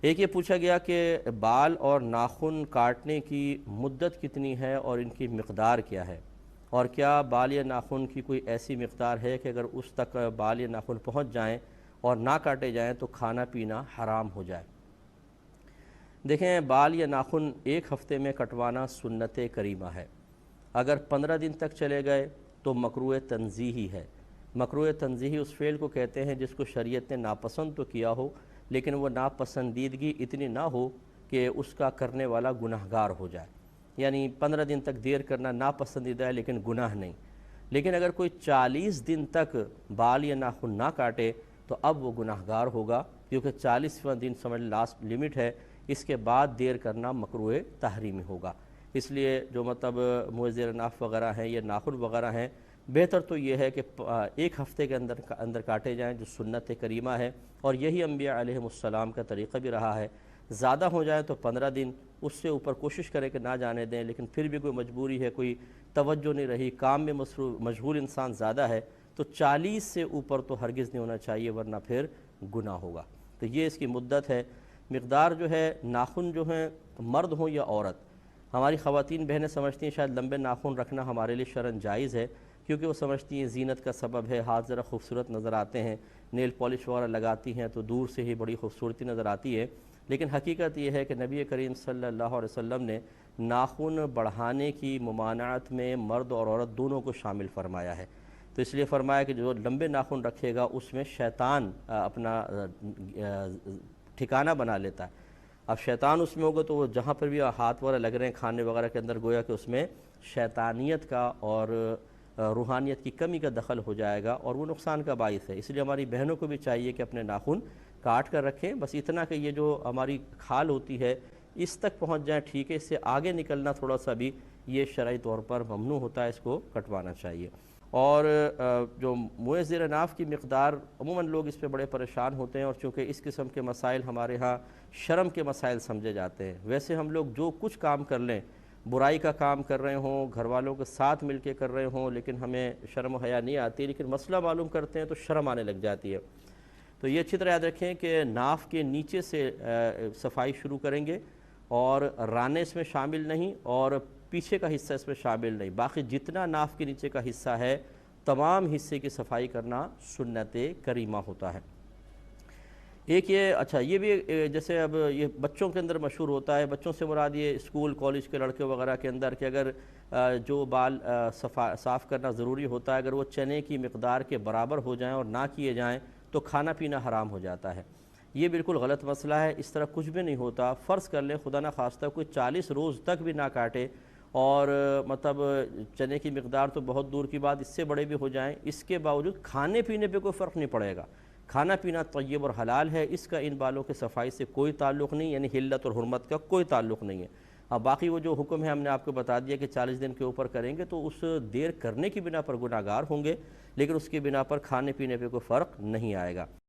ایک یہ پوچھا گیا کہ بال اور ناخن کاٹنے کی مدت کتنی ہے اور ان کی مقدار کیا ہے، اور کیا بال یا ناخن کی کوئی ایسی مقدار ہے کہ اگر اس تک بال یا ناخن پہنچ جائیں اور نہ کاٹے جائیں تو کھانا پینا حرام ہو جائے۔ دیکھیں، بال یا ناخن ایک ہفتے میں کٹوانا سنت کریمہ ہے۔ اگر 15 دن تک چلے گئے تو مکروہ تنزیہی ہے۔ مکروہ تنزیہی اس فعل کو کہتے ہیں جس کو شریعت نے ناپسند تو کیا ہو، لیکن وہ ناپسندیدگی اتنی نہ ہو کہ اس کا کرنے والا گناہگار ہو جائے۔ یعنی 15 دن تک دیر کرنا ناپسندیدہ ہے لیکن گناہ نہیں۔ لیکن اگر کوئی 40 دن تک بال یا ناخن نہ کاٹے تو اب وہ گناہگار ہوگا، کیونکہ 40واں دن سمجھ لاسٹ لیمٹ ہے، اس کے بعد دیر کرنا مکروہ تحریمی ہوگا۔ اس لیے جو منہ زیر ناف وغیرہ ہیں یا ناخن وغیرہ ہیں، بہتر تو یہ ہے کہ ایک ہفتے کے اندر کاٹے جائیں، جو سنت کریمہ ہے، اور یہی انبیاء علیہ السلام کا طریقہ بھی رہا ہے۔ زیادہ ہو جائیں تو 15 دن، اس سے اوپر کوشش کریں کہ نہ جانے دیں، لیکن پھر بھی کوئی مجبوری ہے، کوئی توجہ نہیں رہی، کام میں مشغول انسان زیادہ ہے، تو 40 سے اوپر تو ہرگز نہیں ہونا چاہیے، ورنہ پھر گناہ ہوگا۔ تو یہ اس کی مدت ہے۔ مقدار جو ہے، ناخن جو ہیں مرد ہوں یا عورت، ہماری خواتین بہنیں سمجھتی ہیں شاید لمبے ناخن رکھنا ہمارے لیے شرعاً جائز ہے، کیونکہ وہ سمجھتی ہیں زینت کا سبب ہے، ہاتھ ذرا خوبصورت نظر آتے ہیں، نیل پالش وغیرہ لگاتی ہیں تو دور سے ہی بڑی خوبصورتی نظر آتی ہے۔ لیکن حقیقت یہ ہے کہ نبی کریم صلی اللہ علیہ وسلم نے ناخن بڑھانے کی ممانعت میں مرد اور عورت دونوں کو شامل فرمایا ہے۔ تو اس لیے فرمایا کہ جو لمبے ناخن رکھے گا اس میں شیطان اپنا ٹھکانہ بنا لیتا ہے۔ اب شیطان اس میں ہوگا تو وہ جہاں پر بھی ہاتھ وغیرہ لگ رہے ہیں کھانے وغیرہ کے اندر، گویا کہ اس میں شیطانیت کا اور روحانیت کی کمی کا دخل ہو جائے گا، اور وہ نقصان کا باعث ہے۔ اس لیے ہماری بہنوں کو بھی چاہیے کہ اپنے ناخن کاٹ کر رکھیں، بس اتنا کہ یہ جو ہماری کھال ہوتی ہے اس تک پہنچ جائیں، ٹھیک ہے، اس سے آگے نکلنا تھوڑا سا بھی یہ شرعی طور پر ممنوع ہوتا ہے، اس کو کٹوانا چاہیے۔ اور جو منہ زیر ناف کی مقدار، عموماً لوگ اس پہ بڑے پریشان ہوتے ہیں، اور چونکہ اس قسم کے مسائل ہمارے ہاں شرم کے مسائل سمجھے جاتے ہیں۔ ویسے ہم لوگ جو کچھ کام کر لیں، برائی کا کام کر رہے ہوں، گھر والوں کے ساتھ مل کے کر رہے ہوں، لیکن ہمیں شرم و حیا نہیں آتی، لیکن مسئلہ معلوم کرتے ہیں تو شرم آنے لگ جاتی ہے۔ تو یہ اچھی طرح یاد رکھیں کہ ناف کے نیچے سے صفائی شروع کریں گے، اور رانے اس میں شامل نہیں، اور پیچھے کا حصہ اس میں شامل نہیں، باقی جتنا ناف کے نیچے کا حصہ ہے تمام حصے کی صفائی کرنا سنت کریمہ ہوتا ہے۔ ایک یہ بھی جیسے اب یہ بچوں کے اندر مشہور ہوتا ہے، بچوں سے مراد یہ اسکول کالج کے لڑکے وغیرہ کے اندر، کہ اگر جو بال صاف کرنا ضروری ہوتا ہے، اگر وہ چنے کی مقدار کے برابر ہو جائیں اور نہ کیے جائیں تو کھانا پینا حرام ہو جاتا ہے۔ یہ بالکل غلط مسئلہ ہے، اس طرح کچھ بھی نہیں ہوتا۔ فرض کر لیں خدا نہ خواستہ کوئی 40 روز تک بھی نہ کاٹے، اور چنے کی مقدار تو بہت دور کی بات، اس سے بڑے بھی ہو جائیں، اس کے باوجود کھانے پینے پہ کوئی فرق نہیں پڑے گا۔ کھانا پینا طیب اور حلال ہے، اس کا ان بالوں کے صفائی سے کوئی تعلق نہیں، یعنی حلت اور حرمت کا کوئی تعلق نہیں ہے۔ اب باقی وہ جو حکم ہے ہم نے آپ کو بتا دیا کہ 40 دن کے اوپر کریں گے تو اس دیر کرنے کی بنا پر گناہگار ہوں گے، لیکن اس کی بنا پر کھانے پینے پہ کوئی فرق نہیں آئے گا۔